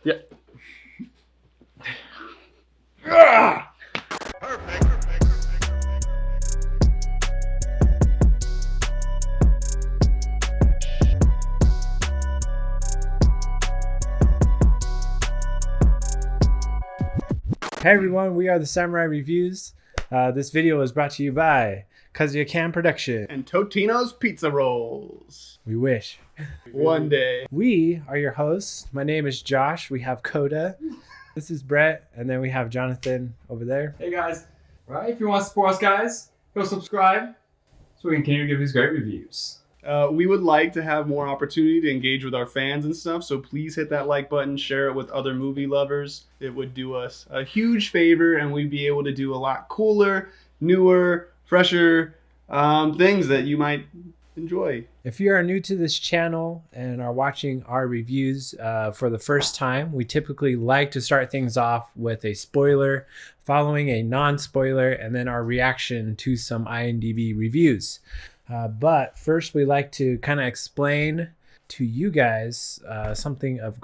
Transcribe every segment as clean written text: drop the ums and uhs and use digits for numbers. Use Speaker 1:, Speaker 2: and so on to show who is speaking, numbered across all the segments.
Speaker 1: Yep.
Speaker 2: Perfect.
Speaker 3: Hey everyone, we are the Samurai Reviews. This video is brought to you by KazuyaKam Production.
Speaker 1: And Totino's Pizza Rolls.
Speaker 3: We wish.
Speaker 1: One day.
Speaker 3: We are your hosts. My name is Josh. We have Coda. This is Brett. And then we have Jonathan over there.
Speaker 4: Hey guys. Right, if you want to support us, guys, go subscribe so we can continue to give these great reviews.
Speaker 1: We would like to have more opportunity to engage with our fans and stuff, so please hit that like button, share it with other movie lovers. It would do us a huge favor, and we'd be able to do a lot cooler, newer, fresher things that you might enjoy.
Speaker 3: If you are new to this channel and are watching our reviews for the first time, we typically like to start things off with a spoiler, following a non-spoiler, and then our reaction to some IMDb reviews. But first, we like to kind of explain to you guys something of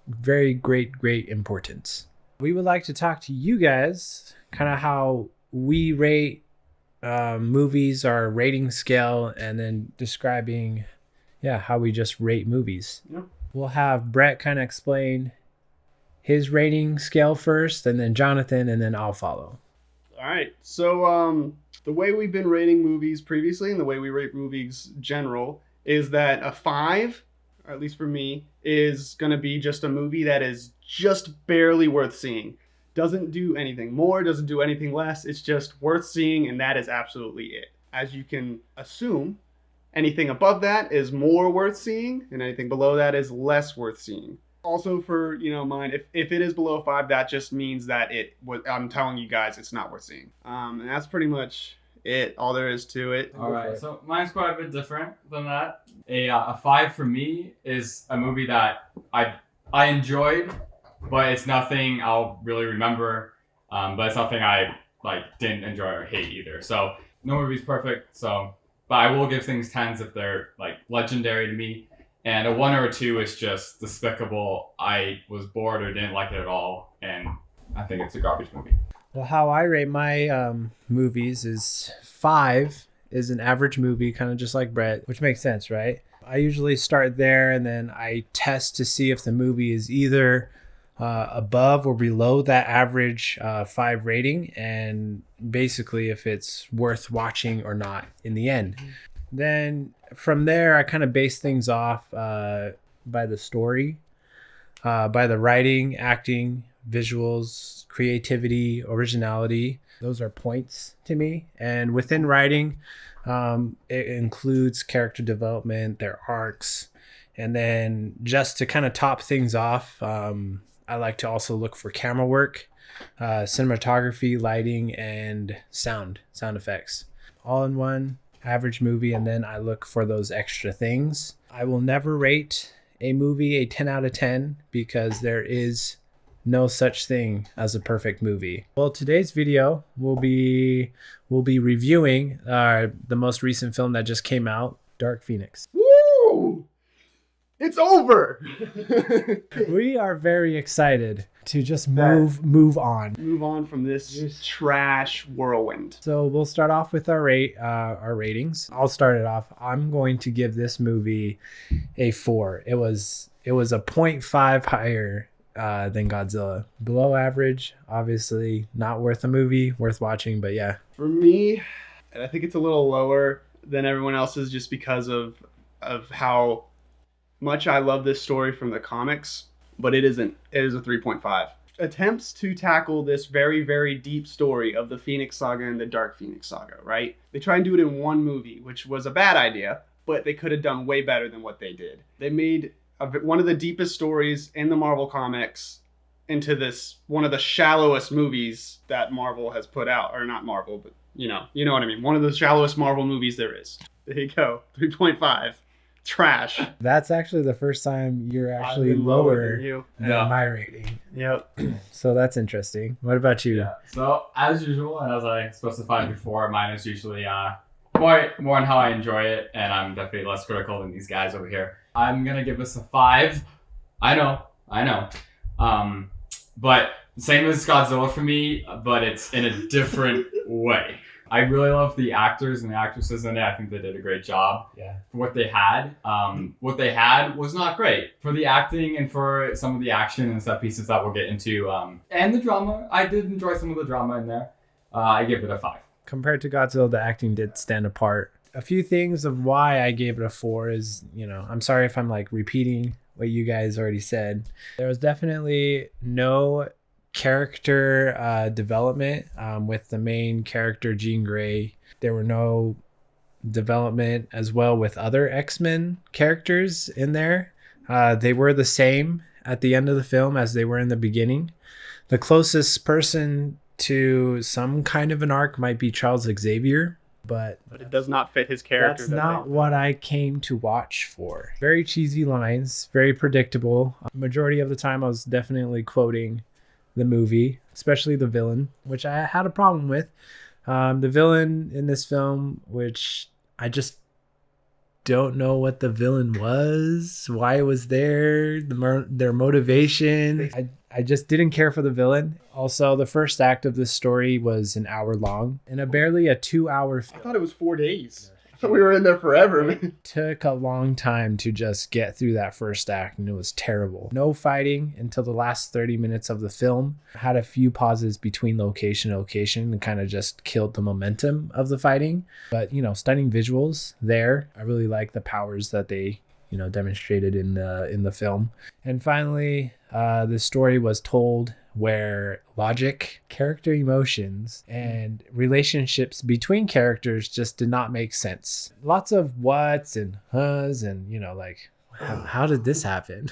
Speaker 3: very great importance. We would like to talk to you guys kind of how we rate movies, our rating scale, and then describing, how we just rate movies.
Speaker 1: Yep.
Speaker 3: We'll have Brett kind of explain his rating scale first, and then Jonathan, and then I'll follow.
Speaker 1: All right, so the way we've been rating movies previously and the way we rate movies general is that a 5, or at least for me, is going to be just a movie that is just barely worth seeing. Doesn't do anything more, doesn't do anything less. It's just worth seeing, and that is absolutely it. As you can assume, anything above that is more worth seeing, and anything below that is less worth seeing. Also, for mine, if it is below 5, that just means that I'm telling you guys it's not worth seeing. And that's pretty much it. All there is to it.
Speaker 4: All right, so mine's quite a bit different than that. A 5 for me is a movie that I enjoyed, but it's nothing I'll really remember. But it's nothing I didn't enjoy or hate either. So no movie's perfect. But I will give things 10s if they're legendary to me. And a 1 or a 2 is just despicable. I was bored or didn't like it at all, and I think it's a garbage movie.
Speaker 3: Well, how I rate my movies is 5 is an average movie, kind of just like Brett, which makes sense, right? I usually start there, and then I test to see if the movie is either above or below that average 5 rating, and basically if it's worth watching or not in the end. Then from there, I kind of base things off by the story, by the writing, acting, visuals, creativity, originality. Those are points to me. And within writing, it includes character development, their arcs. And then just to kind of top things off, I like to also look for camera work, cinematography, lighting, and sound effects. All in one average movie, and then I look for those extra things. I will never rate a movie a 10 out of 10 because there is no such thing as a perfect movie. Well, today's video we'll be reviewing the most recent film that just came out, Dark Phoenix.
Speaker 1: Woo! It's over.
Speaker 3: We are very excited to just move on.
Speaker 1: Move on from this trash whirlwind.
Speaker 3: So we'll start off with our ratings. I'll start it off. I'm going to give this movie a 4. It was a 0.5 higher than Godzilla. Below average, obviously not worth a movie, worth watching, but yeah.
Speaker 1: For me, I think it's a little lower than everyone else's just because of how much I love this story from the comics, but it isn't. It is a 3.5. Attempts to tackle this very, very deep story of the Phoenix Saga and the Dark Phoenix Saga, right? They try and do it in one movie, which was a bad idea, but they could have done way better than what they did. They made one of the deepest stories in the Marvel comics into this one of the shallowest movies that Marvel has put out, or not Marvel, but you know what I mean. One of the shallowest Marvel movies there is. There you go, 3.5. Trash.
Speaker 3: That's actually the first time you're actually lower than my rating.
Speaker 1: Yep.
Speaker 3: So that's interesting. What about you?
Speaker 4: Yeah. So as usual, and as I specified before, mine is usually more on how I enjoy it, and I'm definitely less critical than these guys over here. I'm gonna give this a 5. I know I know. But same as Godzilla for me, but it's in a different way. I really love the actors and the actresses in it. I think they did a great job.
Speaker 3: Yeah.
Speaker 4: For what they had. What they had was not great. For the acting and for some of the action and set pieces that we'll get into. And the drama. I did enjoy some of the drama in there. I give it a 5.
Speaker 3: Compared to Godzilla, the acting did stand apart. A few things of why I gave it a 4 is, I'm sorry if I'm like repeating what you guys already said. There was definitely no character development with the main character, Jean Grey. There were no development as well with other X-Men characters in there. They were the same at the end of the film as they were in the beginning. The closest person to some kind of an arc might be Charles Xavier, but
Speaker 1: it does not fit his character.
Speaker 3: That's not what I came to watch for. Very cheesy lines, very predictable. Majority of the time I was definitely quoting the movie, especially the villain, which I had a problem with. The villain in this film, which I just don't know what the villain was, why it was there, their motivation. I just didn't care for the villain. Also, the first act of this story was an hour long and barely a 2-hour film.
Speaker 1: I thought it was 4 days. I thought we were in there forever, man.
Speaker 3: It took a long time to just get through that first act, and it was terrible. No fighting until the last 30 minutes of the film. Had a few pauses between location and location and kind of just killed the momentum of the fighting. But, stunning visuals there. I really like the powers that they, demonstrated in the film. And finally, the story was told where logic, character emotions, and relationships between characters just did not make sense. Lots of whats and huhs and, how did this happen?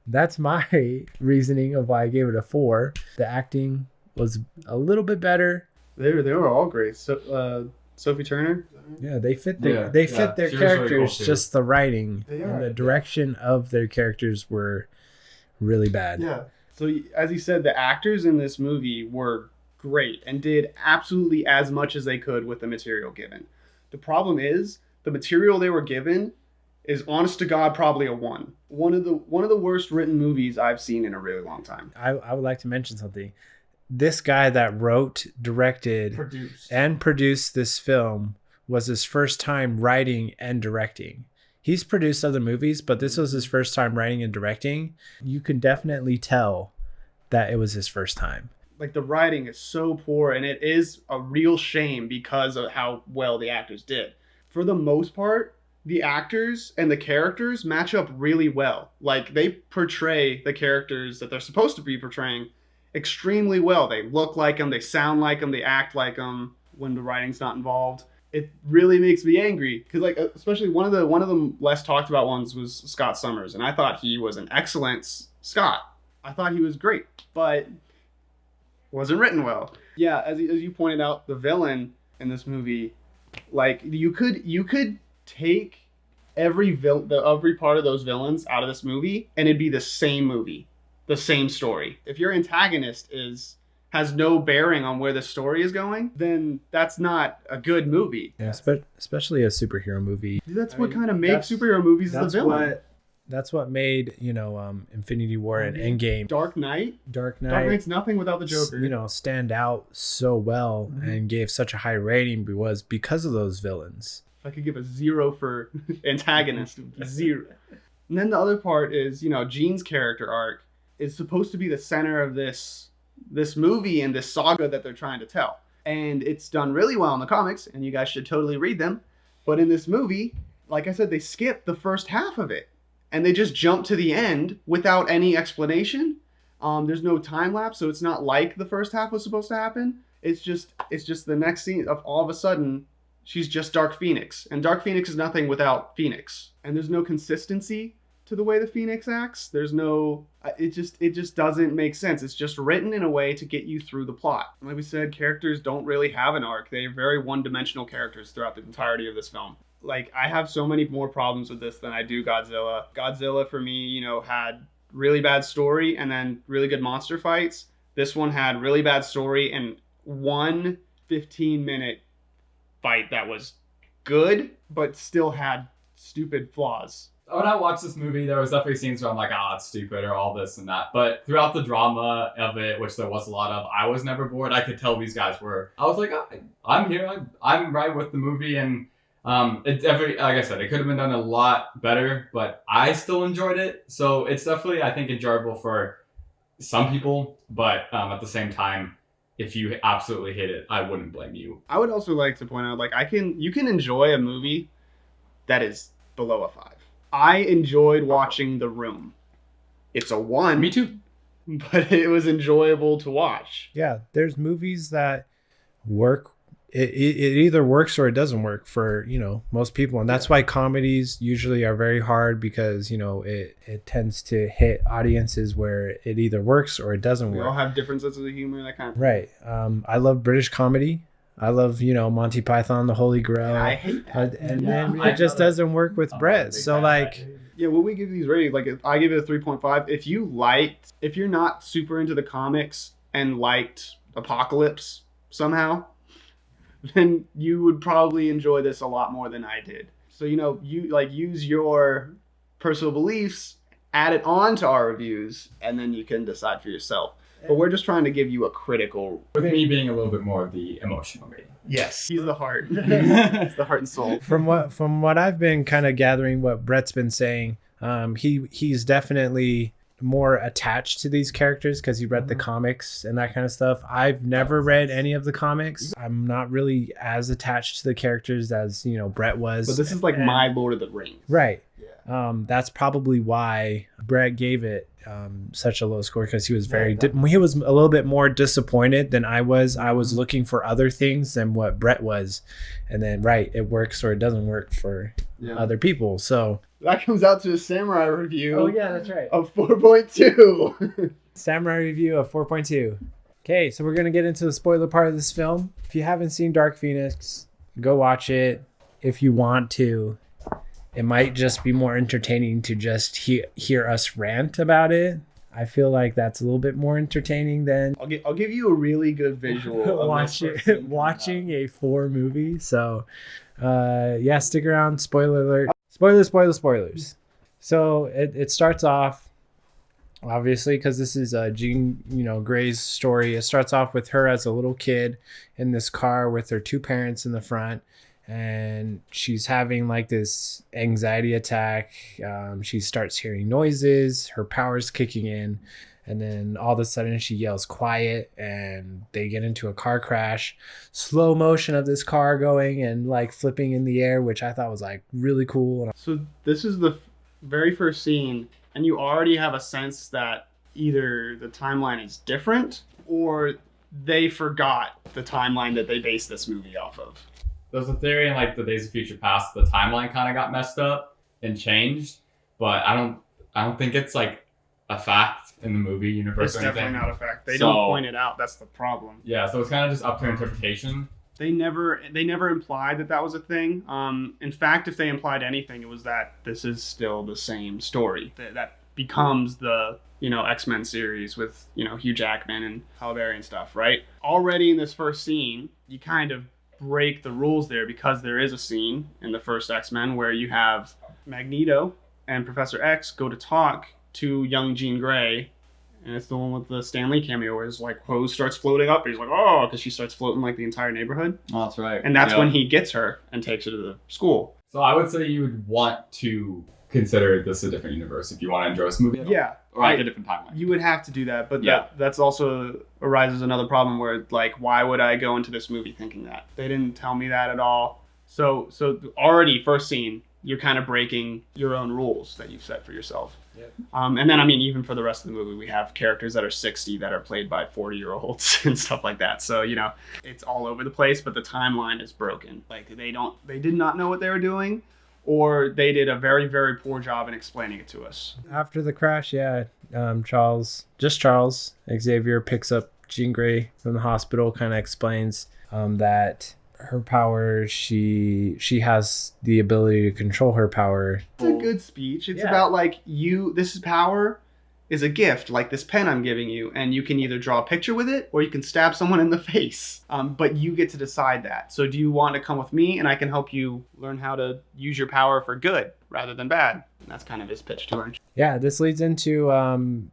Speaker 3: That's my reasoning of why I gave it a 4. The acting was a little bit better.
Speaker 1: They were all great. So, Sophie Turner.
Speaker 3: Yeah, they fit their characters. Really cool, just the writing and the direction of their characters were really bad.
Speaker 1: Yeah. So as you said, the actors in this movie were great and did absolutely as much as they could with the material given. The problem is the material they were given is, honest to God, probably a 1. One of the worst written movies I've seen in a really long time.
Speaker 3: I would like to mention something. This guy that wrote, directed, and produced this film was his first time writing and directing. He's produced other movies, but this was his first time writing and directing. You can definitely tell that it was his first time.
Speaker 1: Like, the writing is so poor, and it is a real shame because of how well the actors did. For the most part, the actors and the characters match up really well. Like, they portray the characters that they're supposed to be portraying extremely well. They look like them, they sound like them, they act like them when the writing's not involved. It really makes me angry because, like, especially one of the less talked about ones was Scott Summers, and I thought he was an excellent Scott. I thought he was great, but wasn't written well. Yeah, as you pointed out, the villain in this movie, like, you could take every part of those villains out of this movie, and it'd be the same movie, the same story. If your antagonist has no bearing on where the story is going, then that's not a good movie.
Speaker 3: Yeah, especially a superhero movie.
Speaker 1: That's what kind of makes superhero movies is the villain.
Speaker 3: That's what made, Infinity War and Endgame.
Speaker 1: Dark Knight's nothing without the Joker.
Speaker 3: Stand out so well and gave such a high rating was because of those villains.
Speaker 1: If I could give a 0 for antagonist, 0. And then the other part is, Jean's character arc is supposed to be the center of this movie and this saga that they're trying to tell. And it's done really well in the comics, and you guys should totally read them. But in this movie, like I said, they skip the first half of it. And they just jump to the end without any explanation. There's no time lapse, so it's not like the first half was supposed to happen. It's just the next scene of all of a sudden, she's just Dark Phoenix. And Dark Phoenix is nothing without Phoenix. And there's no consistency to the way the Phoenix acts. There's no, it just doesn't make sense. It's just written in a way to get you through the plot. And like we said, characters don't really have an arc. They're very one-dimensional characters throughout the entirety of this film. Like, I have so many more problems with this than I do Godzilla. Godzilla, for me, had really bad story and then really good monster fights. This one had really bad story and one 15-minute fight that was good, but still had stupid flaws.
Speaker 4: when I watched this movie, there was definitely scenes where I'm like, oh, it's stupid or all this and that. But throughout the drama of it, which there was a lot of, I was never bored. I could tell these guys were. I was like, oh, I'm here. I'm right with the movie, and like I said, it could have been done a lot better, but I still enjoyed it. So it's definitely, I think, enjoyable for some people, but at the same time, if you absolutely hate it, I wouldn't blame you.
Speaker 1: I would also like to point out, like, you can enjoy a movie that is below a 5. I enjoyed watching The Room. It's a 1.
Speaker 4: Me too.
Speaker 1: But it was enjoyable to watch.
Speaker 3: Yeah, there's movies that work. It either works or it doesn't work for, most people. And that's why comedies usually are very hard, because, it tends to hit audiences where it either works or it doesn't work.
Speaker 1: We all have different senses of humor, that kind of thing.
Speaker 3: Right. I love British comedy. I love, Monty Python, The Holy Grail.
Speaker 1: And I hate that.
Speaker 3: And then it just doesn't work with Brett. So, like...
Speaker 1: Yeah, when we give these ratings, like, I give it a 3.5. If you're not super into the comics and liked Apocalypse somehow, then you would probably enjoy this a lot more than I did. So, you use your personal beliefs, add it on to our reviews, and then you can decide for yourself. But we're just trying to give you a critical...
Speaker 4: With me being a little bit more of the emotional rating.
Speaker 1: Yes. He's the heart. He's the heart and soul.
Speaker 3: From what I've been kind of gathering, what Brett's been saying, he's definitely more attached to these characters because he read the comics and that kind of stuff. I've never read any of the comics. I'm not really as attached to the characters as, Brett was.
Speaker 1: But this is like my Lord of the Rings.
Speaker 3: Right. Yeah. That's probably why Brett gave it such a low score, because he was he was a little bit more disappointed than I was. I was looking for other things than what Brett was. And then, it works or it doesn't work for other people. So
Speaker 1: that comes out to a Samurai review.
Speaker 3: Oh, yeah, that's right.
Speaker 1: Of 4.2.
Speaker 3: Samurai review of 4.2. Okay, so we're going to get into the spoiler part of this film. If you haven't seen Dark Phoenix, go watch it if you want to. It might just be more entertaining to just hear us rant about it. I feel like that's a little bit more entertaining than
Speaker 1: I'll give you a really good visual of
Speaker 3: watching a 4 movie. So, stick around. Spoiler alert. Spoilers. So it starts off, obviously, because this is Jean, Grey's story. It starts off with her as a little kid in this car with her 2 parents in the front. And she's having like this anxiety attack. She starts hearing noises, her power's kicking in, and then all of a sudden she yells quiet, and they get into a car crash. Slow motion of this car going and like flipping in the air, which I thought was like really cool.
Speaker 1: So this is the very first scene, and you already have a sense that either the timeline is different or they forgot the timeline that they based this movie off of.
Speaker 4: There's a theory in like the Days of Future Past, the timeline kind of got messed up and changed, but I don't think it's like a fact in the movie universe.
Speaker 1: It's
Speaker 4: or anything.
Speaker 1: Definitely not a fact. They don't point it out. That's the problem.
Speaker 4: Yeah, so it's kind of just up to interpretation.
Speaker 1: They never implied that was a thing. In fact, if they implied anything, it was that this is still the same story that becomes the X-Men series with Hugh Jackman and Halle Berry and stuff, right? Already in this first scene, you kind of break the rules there, because there is a scene in the first X-Men where you have Magneto and Professor X go to talk to young Jean Grey, and it's the one with the Stan Lee cameo where his like hose starts floating up, and he's like, oh, because she starts floating like the entire neighborhood.
Speaker 4: Oh, that's right.
Speaker 1: And that's when he gets her and takes her to the school.
Speaker 4: So I would say you would want to consider this a different universe if you want to enjoy this movie at all.
Speaker 1: Yeah.
Speaker 4: Or like a different timeline.
Speaker 1: You would have to do that, but that's also arises another problem where, like, why would I go into this movie thinking that? They didn't tell me that at all. So already, first scene, you're kind of breaking your own rules that you've set for yourself.
Speaker 4: Yep.
Speaker 1: And then, even for the rest of the movie, we have characters that are 60 that are played by 40-year-olds and stuff like that. So, it's all over the place, but the timeline is broken. Like, they did not know what they were doing, or they did a very, very poor job in explaining it to us.
Speaker 3: After the crash, Charles, Xavier picks up Jean Grey from the hospital, kind of explains that her power, she has the ability to control her power.
Speaker 1: It's a good speech. It's about like this is power, is a gift, like this pen I'm giving you, and you can either draw a picture with it or you can stab someone in the face. But you get to decide that. So do you want to come with me and I can help you learn how to use your power for good rather than bad? And that's kind of his pitch to her.
Speaker 3: Yeah, this leads into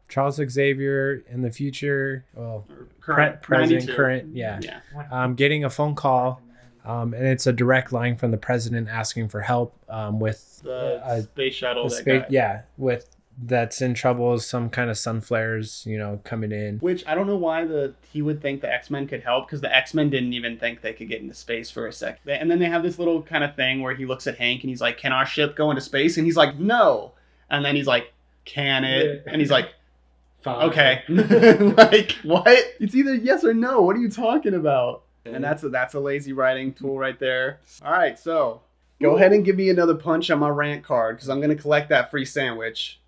Speaker 3: Charles Xavier in the future, well, present,
Speaker 1: 92.
Speaker 3: current, yeah. Getting a phone call, and it's a direct line from the president asking for help with
Speaker 1: the space shuttle.
Speaker 3: With that's in trouble, some kind of sun flares, coming in.
Speaker 1: Which I don't know why he would think the X-Men could help, because the X-Men didn't even think they could get into space for a sec. And then they have this little kind of thing where he looks at Hank and he's like, can our ship go into space? And he's like, no. And then he's like, can it? And he's like, fine. Okay. Like, what? It's either yes or no. What are you talking about? And that's a lazy writing tool right there. All right, so go ahead and give me another punch on my rant card, because I'm going to collect that free sandwich.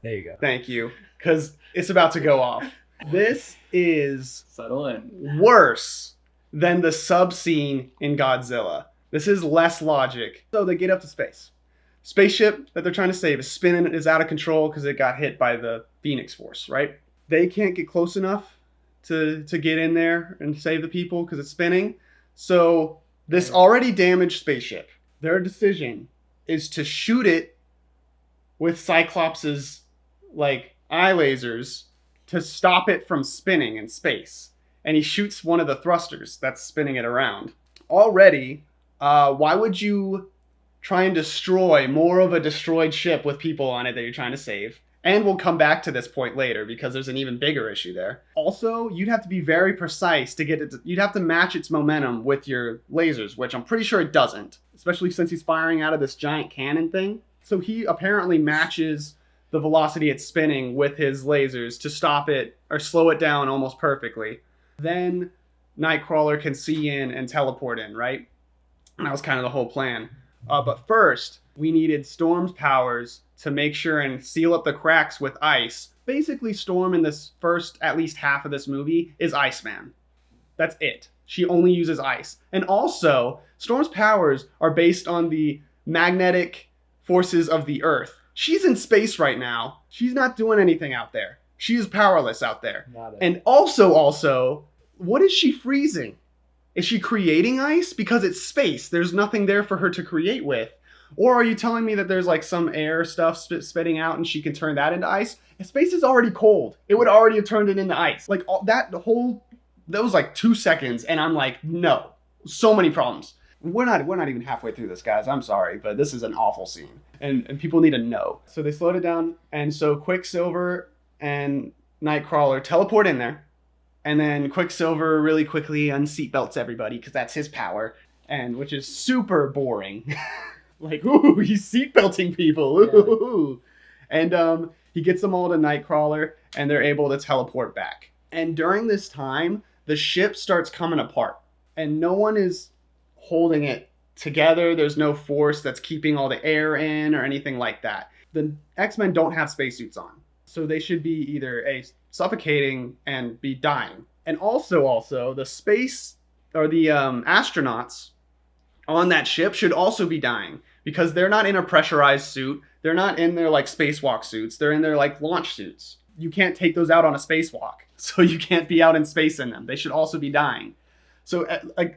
Speaker 3: There you go.
Speaker 1: Thank you. Because it's about to go off. This is
Speaker 4: Settle in.
Speaker 1: worse than the sub scene in Godzilla. This is less logic. So they get up to space. Spaceship that they're trying to save is spinning, is out of control because it got hit by the Phoenix Force, right? They can't get close enough to get in there and save the people because it's spinning. So this already damaged spaceship, their decision is to shoot it with Cyclops's eye lasers to stop it from spinning in space. And he shoots one of the thrusters that's spinning it around. Already, why would you try and destroy more of a destroyed ship with people on it that you're trying to save? And we'll come back to this point later because there's an even bigger issue there. Also, you'd have to be very precise to get it. You'd have to match its momentum with your lasers, which I'm pretty sure it doesn't, especially since he's firing out of this giant cannon thing. So he apparently matches the velocity it's spinning with his lasers to stop it or slow it down almost perfectly. Then Nightcrawler can see in and teleport in, right? And that was kind of the whole plan. But first, we needed Storm's powers to make sure and seal up the cracks with ice. Basically, Storm in this first, at least half of this movie, is Iceman. That's it. She only uses ice. And also, Storm's powers are based on the magnetic forces of the Earth. She's in space right now. She's not doing anything out there. She is powerless out there. And also, what is she freezing? Is she creating ice? Because it's space. There's nothing there for her to create with. Or are you telling me that there's some air stuff spitting out and she can turn that into ice? If space is already cold, it would already have turned it into ice. That was 2 seconds, and I'm like, no. So many problems. We're not even halfway through this, guys. I'm sorry, but this is an awful scene. And people need to know. So they slowed it down, and so Quicksilver and Nightcrawler teleport in there. And then Quicksilver really quickly unseatbelts everybody, because that's his power, and which is super boring. Ooh, he's seatbelting people. Ooh. Yeah. And he gets them all to Nightcrawler, and they're able to teleport back. And during this time, the ship starts coming apart, and no one is holding it together. There's no force that's keeping all the air in or anything like that. The X-Men don't have spacesuits on, so they should be either suffocating and be dying. And also the space or the astronauts on that ship should also be dying, because they're not in a pressurized suit. They're not in their spacewalk suits. They're in their launch suits. You can't take those out on a spacewalk, so you can't be out in space in them. They should also be dying. So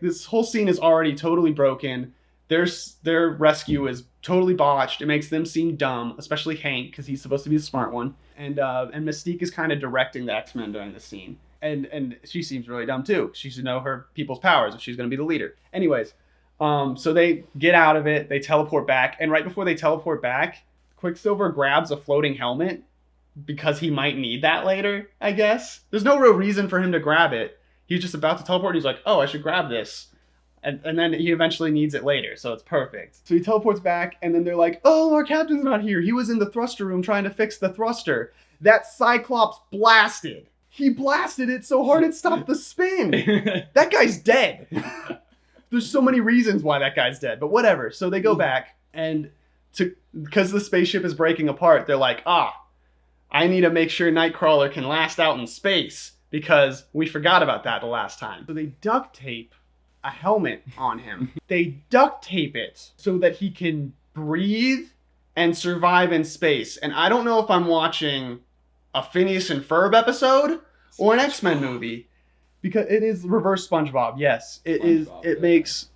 Speaker 1: this whole scene is already totally broken. Their rescue is totally botched. It makes them seem dumb, especially Hank, because he's supposed to be the smart one. And Mystique is kind of directing the X-Men during the scene. And she seems really dumb too. She should know her people's powers if she's going to be the leader. Anyways, so they get out of it. They teleport back. And right before they teleport back, Quicksilver grabs a floating helmet because he might need that later, I guess. There's no real reason for him to grab it. He's just about to teleport. He's like, oh, I should grab this. And then he eventually needs it later, so it's perfect. So he teleports back, and then they're like, oh, our captain's not here. He was in the thruster room trying to fix the thruster. That Cyclops blasted. He blasted it so hard it stopped the spin. That guy's dead. There's so many reasons why that guy's dead, but whatever. So they go back, and because the spaceship is breaking apart, they're like, I need to make sure Nightcrawler can last out in space, because we forgot about that the last time. So they duct tape a helmet on him. They duct tape it so that he can breathe and survive in space. And I don't know if I'm watching a Phineas and Ferb episode or an X-Men movie. Because it is reverse SpongeBob, yes. It makes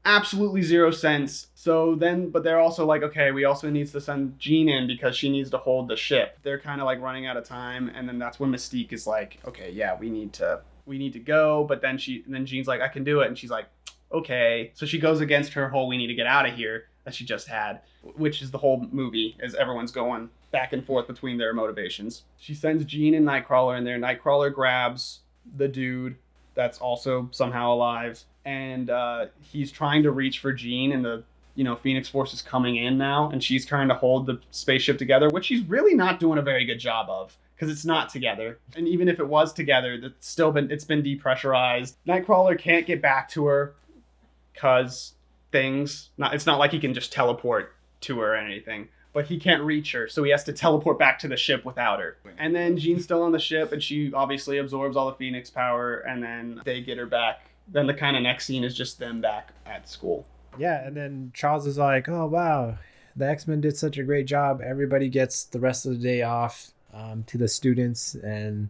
Speaker 1: absolutely zero sense. So then, but they're also like, okay, we also need to send Jean in because she needs to hold the ship. They're kind of like running out of time, and then that's when Mystique is like, okay, yeah, we need to go. But then Jean's like, I can do it, and she's like, okay. So she goes against her whole "we need to get out of here" that she just had, which is the whole movie, as everyone's going back and forth between their motivations. She sends Jean and Nightcrawler in there. Nightcrawler grabs the dude that's also somehow alive, and he's trying to reach for Jean, and the Phoenix Force is coming in now, and she's trying to hold the spaceship together, which she's really not doing a very good job of, because it's not together. And even if it was together, it's been depressurized. Nightcrawler can't get back to her because it's not like he can just teleport to her or anything. But he can't reach her, so he has to teleport back to the ship without her. And then Jean's still on the ship, and she obviously absorbs all the Phoenix power, and then they get her back. Then the kind of next scene is just them back at school.
Speaker 3: Yeah, and then Charles is like, oh, wow, the X-Men did such a great job. Everybody gets the rest of the day off to the students, and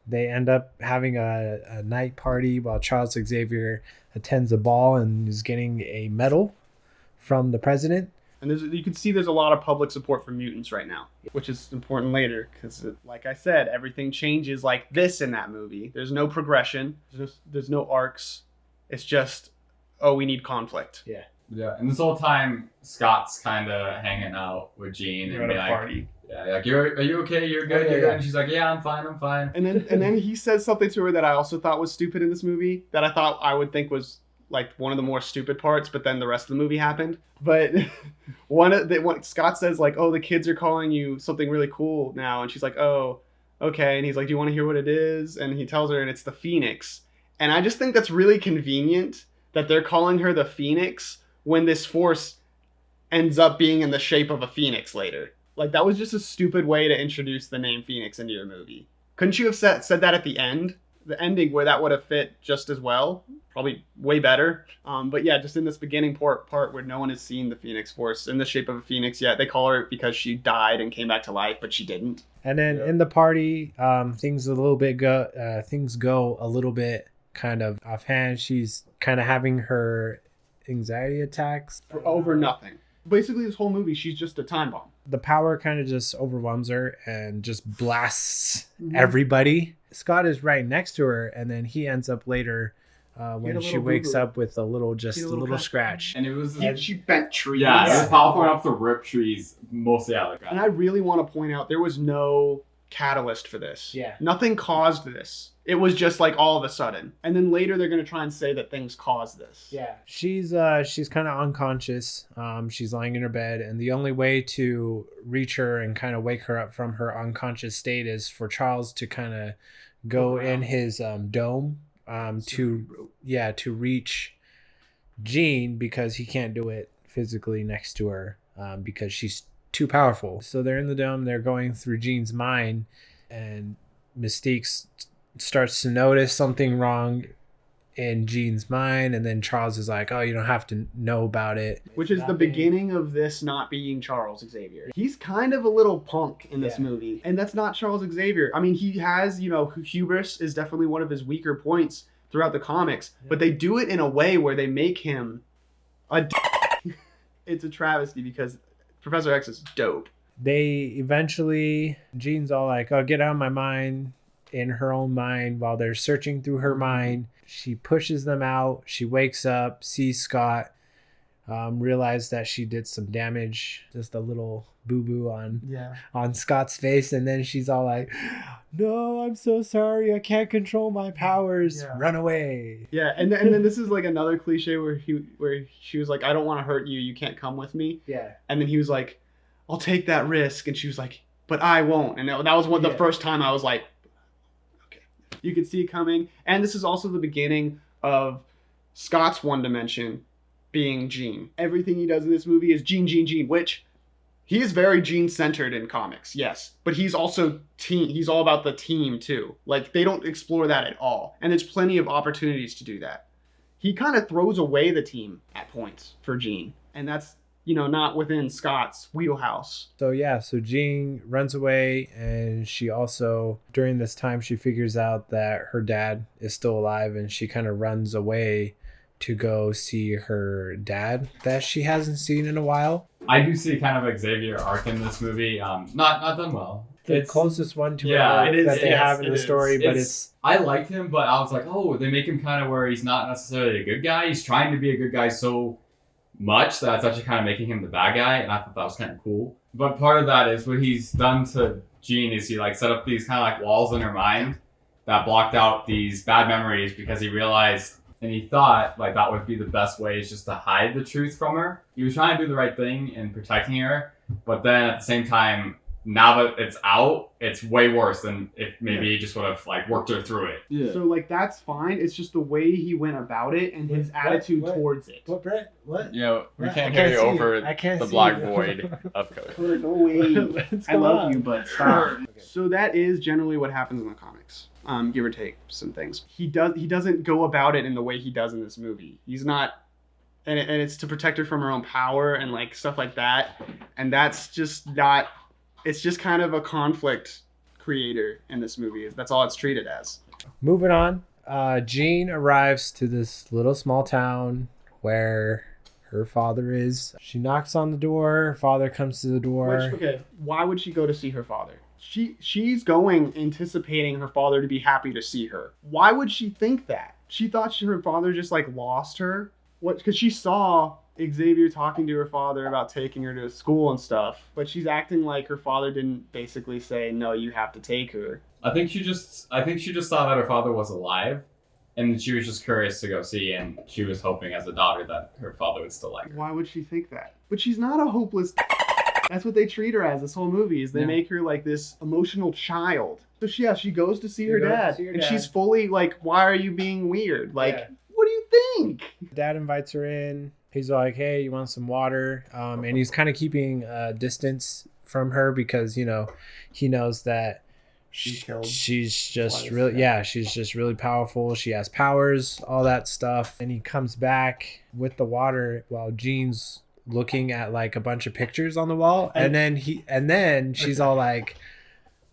Speaker 3: they end up having a night party while Charles Xavier attends a ball and is getting a medal from the president.
Speaker 1: And you can see there's a lot of public support for mutants right now, which is important later because, like I said, everything changes like this in that movie. There's no progression. There's no arcs. It's just, oh, we need conflict.
Speaker 3: Yeah.
Speaker 4: Yeah, and this whole time, Scott's kind of hanging out with Jean and be like,
Speaker 1: party.
Speaker 4: Yeah, like, are you okay? You're good. You're good. And she's like, yeah, I'm fine.
Speaker 1: And then he says something to her that I also thought was stupid in this movie that I thought I would think was like one of the more stupid parts, but then the rest of the movie happened. But Scott says like, oh, the kids are calling you something really cool now, and she's like, oh, okay. And he's like, do you want to hear what it is? And he tells her, and it's the Phoenix. And I just think that's really convenient that they're calling her the Phoenix when this force ends up being in the shape of a phoenix later. Like, that was just a stupid way to introduce the name Phoenix into your movie. Couldn't you have said that at the end? The ending where that would have fit just as well, probably way better. But yeah, just in this beginning part where no one has seen the Phoenix Force in the shape of a phoenix yet. They call her because she died and came back to life, but she didn't.
Speaker 3: And then in the party, things go a little bit kind of offhand. She's kind of having her anxiety attacks
Speaker 1: over nothing. Basically, this whole movie, she's just a time bomb.
Speaker 3: The power kind of just overwhelms her and just blasts everybody. Scott is right next to her, and then he ends up later when she wakes up with a little scratch.
Speaker 4: And it was
Speaker 1: she bent trees.
Speaker 4: Yeah, it was powerful enough to rip trees mostly out of the ground.
Speaker 1: And I really want to point out there was no catalyst for this.
Speaker 3: Yeah.
Speaker 1: Nothing caused this. It was just like all of a sudden. And then later they're going to try and say that things caused this.
Speaker 3: Yeah. She's kind of unconscious. She's lying in her bed, and the only way to reach her and kind of wake her up from her unconscious state is for Charles to kind of go in his dome to reach Jean, because he can't do it physically next to her because she's too powerful. So they're in the dome, they're going through Jean's mind, and Mystique starts to notice something wrong in Jean's mind, and then Charles is like, oh, you don't have to know about it.
Speaker 1: Which is the beginning of this not being Charles Xavier. He's kind of a little punk in this movie, and that's not Charles Xavier. I mean, he has, hubris is definitely one of his weaker points throughout the comics, but they do it in a way where they make him a It's a travesty because Professor X is dope.
Speaker 3: They eventually, Jean's all like, oh, get out of my mind, in her own mind. While they're searching through her mind, she pushes them out. She wakes up, sees Scott, realized that she did some damage, just a little boo-boo on Scott's face, and then she's all like, no, I'm so sorry, I can't control my powers, run away.
Speaker 1: Yeah, and then this is like another cliche where she was like, I don't want to hurt you, you can't come with me.
Speaker 3: Yeah.
Speaker 1: And then he was like, I'll take that risk, and she was like, but I won't. And that was the first time I was like, okay. You could see it coming. And this is also the beginning of Scott's one dimension being Jean. Everything he does in this movie is Jean, which he is very Jean-centered in comics, yes. But he's also team. He's all about the team, too. Like, they don't explore that at all. And there's plenty of opportunities to do that. He kind of throws away the team at points for Jean. And that's not within Scott's wheelhouse.
Speaker 3: So Jean runs away, and she also, during this time, she figures out that her dad is still alive, and she kind of runs away to go see her dad that she hasn't seen in a while.
Speaker 4: I do see kind of Xavier arc in this movie. Not done well.
Speaker 3: The closest one to
Speaker 4: Yeah,
Speaker 3: it that they have in the story, but
Speaker 4: I liked him, but I was like, oh, they make him kind of where he's not necessarily a good guy. He's trying to be a good guy so much that it's actually kind of making him the bad guy, and I thought that was kind of cool. But part of that is what he's done to Jean is he like set up these kind of like walls in her mind that blocked out these bad memories because he realized and he thought like that would be the best way is just to hide the truth from her. He was trying to do the right thing in protecting her, but then at the same time, now that it's out, it's way worse than if maybe he just would have like worked her through it.
Speaker 1: Yeah. So like that's fine. It's just the way he went about it and his attitude towards it.
Speaker 3: What, Brett? What?
Speaker 2: We can't hear you over the black void of code.
Speaker 1: No way. I love you, but stop. Okay. So that is generally what happens in the comics. Give or take some things. He doesn't go about it in the way he does in this movie. He's not, and it's to protect her from her own power and like stuff like that. And that's just not. It's just kind of a conflict creator in this movie. That's all it's treated as.
Speaker 3: Moving on, Jean arrives to this little small town where her father is. She knocks on the door. Her father comes to the door.
Speaker 1: Why would she go to see her father? She's going anticipating her father to be happy to see her. Why would she think that? She thought her father just like lost her. What? Because she saw Xavier talking to her father about taking her to school and stuff, but she's acting like her father didn't basically say, no, you have to take her.
Speaker 4: I think she just saw that her father was alive, and she was just curious to go see, and she was hoping as a daughter that her father would still like her.
Speaker 1: Why would she think that? But she's not a hopeless. That's what they treat her as this whole movie is they make her like this emotional child. So she goes to see her dad, and she's fully like, why are you being weird? Like, what do you think?
Speaker 3: Dad invites her in. He's like, hey, you want some water? And he's kind of keeping distance from her because, he knows that she's just really powerful. She has powers, all that stuff. And he comes back with the water while Jean's looking at like a bunch of pictures on the wall. And then she's all like,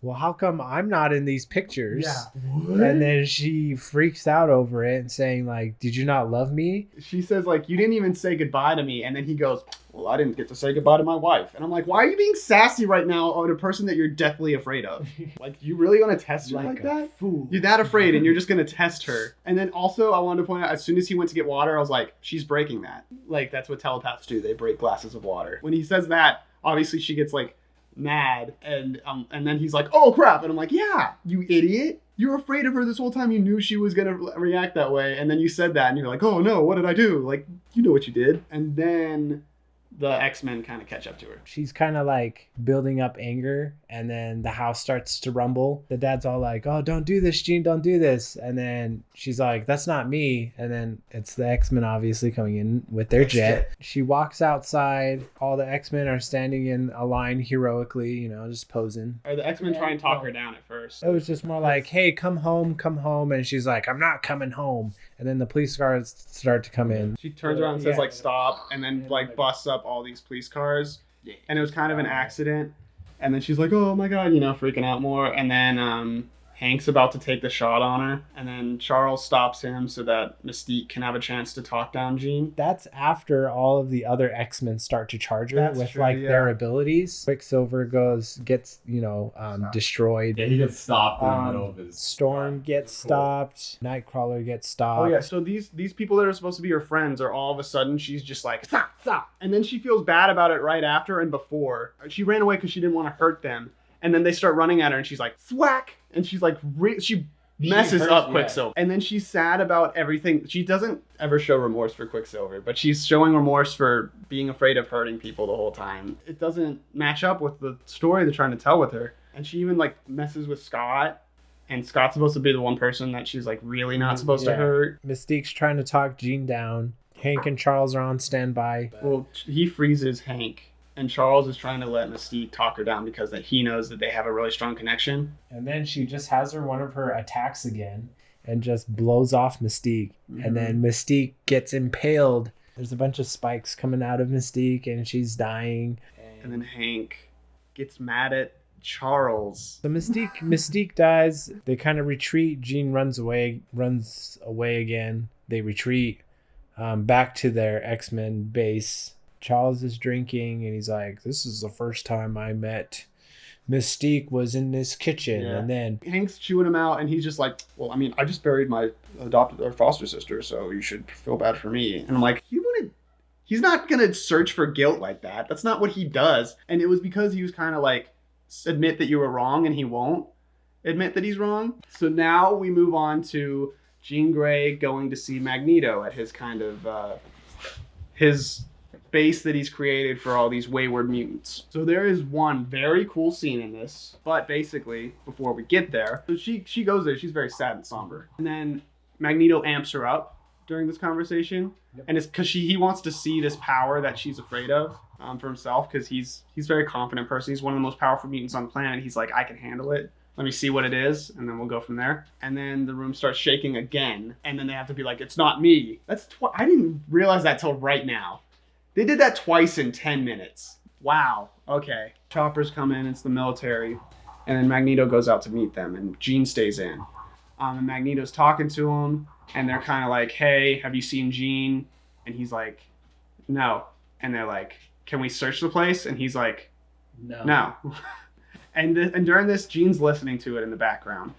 Speaker 3: well, how come I'm not in these pictures?
Speaker 1: Yeah.
Speaker 3: And then she freaks out over it and saying like, did you not love me?
Speaker 1: She says like, you didn't even say goodbye to me. And then he goes, well, I didn't get to say goodbye to my wife. And I'm like, why are you being sassy right now on a person that you're deathly afraid of? Like, you really want to test her like that?
Speaker 3: Fool.
Speaker 1: You're that afraid and you're just going to test her. And then also I wanted to point out, as soon as he went to get water, I was like, she's breaking that. Like, that's what telepaths do. They break glasses of water. When he says that, obviously she gets like, mad and then he's like, oh crap, and I'm like, yeah, you idiot, you're afraid of her this whole time. You knew she was gonna react that way, and then you said that and you're like, oh no, what did I do? Like, you know what you did. And then the X-Men kind of catch up to her.
Speaker 3: She's kind of like building up anger, and then the house starts to rumble. The dad's all like, oh, don't do this, Jean, don't do this. And then she's like, that's not me. And then it's the X-Men obviously coming in with their jet. She walks outside. All the X-Men are standing in a line heroically, just posing.
Speaker 1: Or the X-Men try and talk her down at first.
Speaker 3: It was just more like, hey, come home. And she's like, I'm not coming home. And then the police cars start to come in.
Speaker 1: She turns around and says like, stop, and then like busts up all these police cars. And it was kind of an accident. And then she's like, oh my God, freaking out more. And then Hank's about to take the shot on her. And then Charles stops him so that Mystique can have a chance to talk down Jean.
Speaker 3: That's after all of the other X-Men start to charge her their abilities. Quicksilver gets destroyed.
Speaker 4: Yeah, he gets stopped in the middle of his...
Speaker 3: Storm gets stopped. Nightcrawler gets stopped.
Speaker 1: Oh yeah, so these people that are supposed to be her friends are all of a sudden, she's just like, stop. And then she feels bad about it right after and before. She ran away because she didn't want to hurt them. And then they start running at her and she's like, thwack. And she's like, she messes up Quicksilver. And then she's sad about everything. She doesn't ever show remorse for Quicksilver, but she's showing remorse for being afraid of hurting people the whole time. It doesn't match up with the story they're trying to tell with her. And she even like messes with Scott. And Scott's supposed to be the one person that she's like really not supposed to hurt.
Speaker 3: Mystique's trying to talk Jean down. Hank and Charles are on standby.
Speaker 1: Well, he freezes Hank. And Charles is trying to let Mystique talk her down because that he knows that they have a really strong connection.
Speaker 3: And then she just has one of her attacks again and just blows off Mystique. Mm-hmm. And then Mystique gets impaled There's a bunch of spikes coming out of Mystique, and she's dying.
Speaker 1: And then Hank gets mad at Charles.
Speaker 3: So Mystique dies. They kind of retreat. Jean runs away again. They retreat back to their X-Men base. Charles is drinking, and he's like, "This is the first time I met Mystique was in this kitchen."
Speaker 1: Yeah.
Speaker 3: And then
Speaker 1: Hank's chewing him out, and he's just like, "Well, I mean, I just buried my adopted or foster sister, so you should feel bad for me." And I'm like, he's not gonna search for guilt like that. That's not what he does. And it was because he was kind of like, admit that you were wrong, and he won't admit that he's wrong. So now we move on to Jean Grey going to see Magneto at his kind of his base that he's created for all these wayward mutants. So there is one very cool scene in this, but basically before we get there, so she goes there. She's very sad and somber, and then Magneto amps her up during this conversation. Yep. And it's because he wants to see this power that she's afraid of for himself, because he's a very confident person. He's one of the most powerful mutants on the planet. He's like, I can handle it. Let me see what it is, and then we'll go from there. And then the room starts shaking again, and then they have to be like, it's not me. I didn't realize that till right now. They did that twice in 10 minutes. Wow. Okay. Choppers come in. It's the military. And then Magneto goes out to meet them, and Jean stays in. And Magneto's talking to him, and they're kind of like, hey, have you seen Jean? And he's like, no. And they're like, can we search the place? And he's like, no. And during this, Jean's listening to it in the background.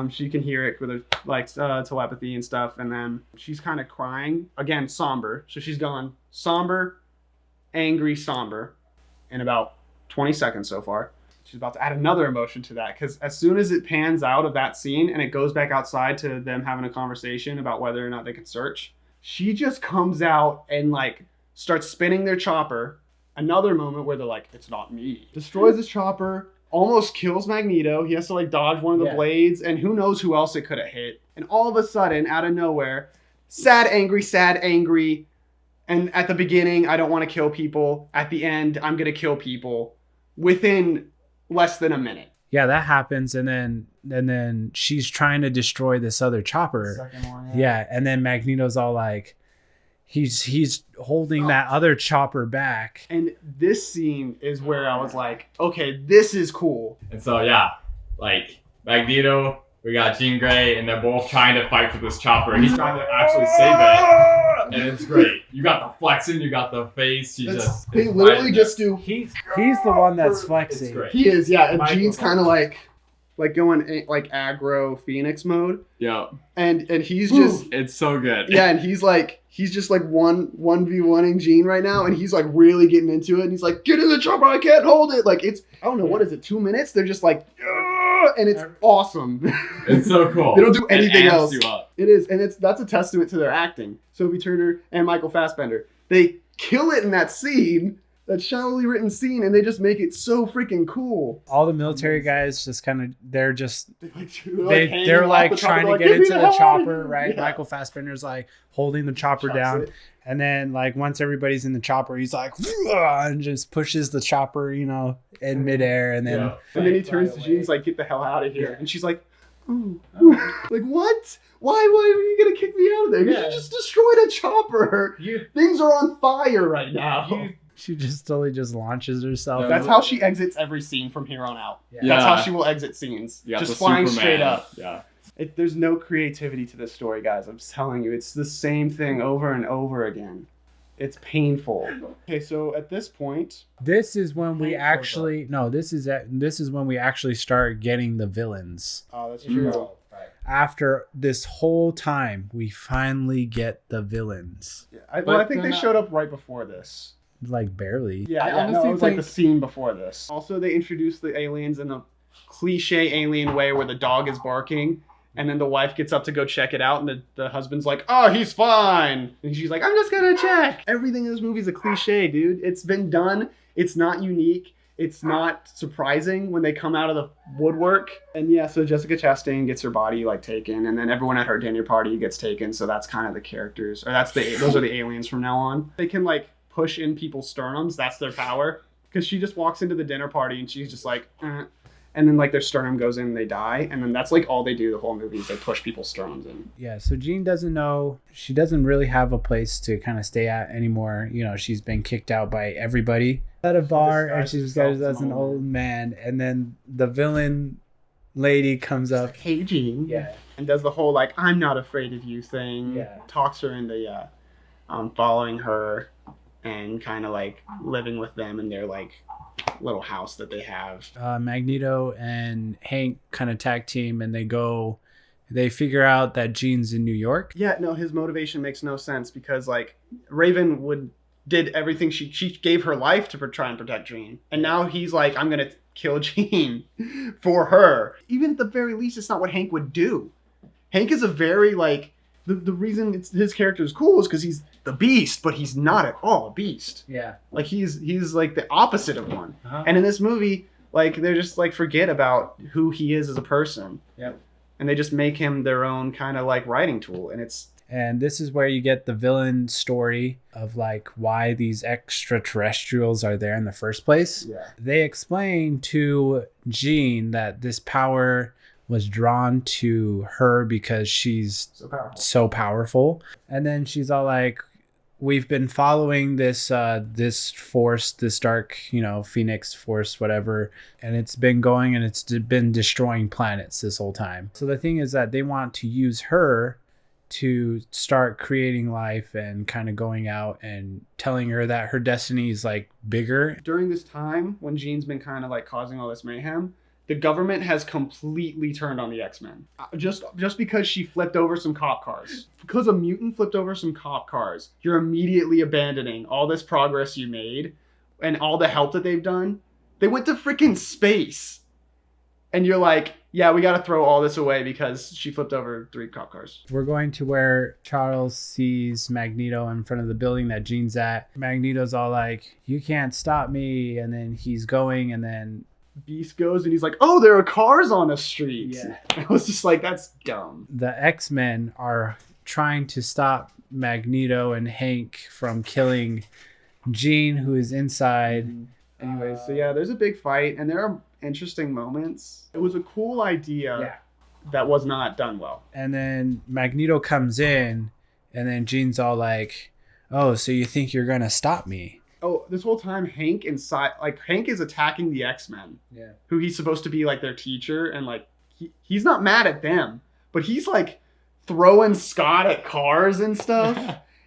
Speaker 1: She can hear it with her telepathy and stuff. And then she's kind of crying. Again, somber. So she's gone somber, angry, somber in about 20 seconds so far. She's about to add another emotion to that, because as soon as it pans out of that scene and it goes back outside to them having a conversation about whether or not they could search, she just comes out and like starts spinning their chopper. Another moment where they're like, it's not me. Destroys his chopper, almost kills Magneto. He has to like dodge one of the blades, and who knows who else it could have hit. And all of a sudden, out of nowhere, sad, angry. And at the beginning, I don't want to kill people. At the end, I'm going to kill people within less than a minute.
Speaker 3: Yeah, that happens, and then she's trying to destroy this other chopper.
Speaker 1: The second one,
Speaker 3: yeah, and then Magneto's all like, he's holding that other chopper back.
Speaker 1: And this scene is where I was like, okay, this is cool.
Speaker 4: And so yeah, like Magneto, we got Jean Grey, and they're both trying to fight for this chopper, and he's trying to actually save it. And it's great. You got the flexing, you got the face.
Speaker 1: They literally just do.
Speaker 3: He's the one that's flexing.
Speaker 1: He is, yeah. And Jean's kind of like going like aggro Phoenix mode.
Speaker 2: Yeah.
Speaker 1: And he's just.
Speaker 2: It's so good.
Speaker 1: Yeah, and he's just like 1v1ing Jean right now, and he's like really getting into it, and he's like, get in the chopper, I can't hold it. Like it's, I don't know, what is it, 2 minutes? They're just like, and it's awesome.
Speaker 4: It's so cool.
Speaker 1: They don't do anything else.
Speaker 2: You up.
Speaker 1: It is, and that's a testament to their acting. Sophie Turner and Michael Fassbender. They kill it in that scene, that shallowly written scene, and they just make it so freaking cool.
Speaker 3: All the military guys just kind of, they're
Speaker 1: like
Speaker 3: trying to get into the chopper, right?
Speaker 1: Yeah.
Speaker 3: Michael Fassbender's like holding the chopper down.
Speaker 1: It.
Speaker 3: And then like once everybody's in the chopper, he's like, and just pushes the chopper, in midair. And then,
Speaker 1: and then he turns to Jean's like, get the hell out of here. And she's like, oh. Like, what? Why are you going to kick me out of there? You just destroyed a chopper. Things are on fire right now.
Speaker 3: She just totally just launches herself.
Speaker 1: That's how she exits every scene from here on out.
Speaker 3: Yeah.
Speaker 1: That's how she will exit scenes. Just flying
Speaker 2: Superman.
Speaker 1: straight up.
Speaker 2: Yeah.
Speaker 1: There's no creativity to this story, guys. I'm just telling you. It's the same thing over and over again. It's painful. Okay, so at this point,
Speaker 3: this is when we actually this is when we actually start getting the villains.
Speaker 1: Oh, that's true.
Speaker 3: After this whole time, we finally get the villains.
Speaker 1: Yeah, I think they showed up right before this.
Speaker 3: Like barely.
Speaker 1: Yeah, it was like the scene before this. Also, they introduced the aliens in a cliche alien way where the dog is barking, and then the wife gets up to go check it out, and the husband's like, oh, he's fine. And she's like, I'm just gonna check. Everything in this movie is a cliche, dude. It's been done. It's not unique. It's not surprising when they come out of the woodwork. And yeah, so Jessica Chastain gets her body like taken, and then everyone at her dinner party gets taken. So that's kind of the characters, or those are the aliens from now on. They can like push in people's sternums. That's their power. Because she just walks into the dinner party and she's just like, and then like their sternum goes in and they die, and then that's like all they do the whole movie is they push people's sternums in.
Speaker 3: Yeah, so Jean doesn't know, she doesn't really have a place to kind of stay at anymore. You know, she's been kicked out by everybody at a bar, and she's got as an old man, and then the villain lady comes up.
Speaker 1: Like, hey Jean.
Speaker 3: Yeah.
Speaker 1: And does the whole like I'm not afraid of you thing.
Speaker 3: Yeah. Talks
Speaker 1: her into following her and kind of like living with them in their like little house that they have.
Speaker 3: Magneto and Hank kind of tag team, and they figure out that Jean's in New York.
Speaker 1: Yeah, no, his motivation makes no sense because like Raven did everything, she gave her life to try and protect Jean, and now he's like, I'm gonna kill Jean for her. Even at the very least, it's not what Hank would do. Hank is a very like the reason his character is cool is because he's the Beast, but he's not at all a beast.
Speaker 3: Yeah,
Speaker 1: like he's like the opposite of one.
Speaker 3: Uh-huh.
Speaker 1: And in this movie, like they're just like forget about who he is as a person.
Speaker 3: Yep.
Speaker 1: And they just make him their own kind of like writing tool,
Speaker 3: and this is where you get the villain story of like why these extraterrestrials are there in the first place.
Speaker 1: Yeah.
Speaker 3: They explain to Jean that this power was drawn to her because she's so powerful. And then she's all like, we've been following this force, this dark, Phoenix force, whatever, and it's been going and it's been destroying planets this whole time. So the thing is that they want to use her to start creating life and kind of going out and telling her that her destiny is like bigger.
Speaker 1: During this time when Jean's been kind of like causing all this mayhem, the government has completely turned on the X-Men. Just because she flipped over some cop cars. Because a mutant flipped over some cop cars, you're immediately abandoning all this progress you made and all the help that they've done. They went to freaking space. And you're like, yeah, we got to throw all this away because she flipped over 3 cop cars.
Speaker 3: We're going to where Charles sees Magneto in front of the building that Jean's at. Magneto's all like, you can't stop me. And then he's going, and then
Speaker 1: Beast goes and he's like, oh, there are cars on the street.
Speaker 3: Yeah.
Speaker 1: I was just like, that's dumb.
Speaker 3: The X-Men are trying to stop Magneto and Hank from killing Jean, who is inside.
Speaker 1: Anyways, so yeah, there's a big fight and there are interesting moments. It was a cool idea that was not done well.
Speaker 3: And then Magneto comes in, and then Jean's all like, oh, so you think you're going to stop me?
Speaker 1: Oh, this whole time Hank is attacking the X-Men.
Speaker 3: Yeah.
Speaker 1: Who he's supposed to be like their teacher, and like he's not mad at them, but he's like throwing Scott at cars and stuff.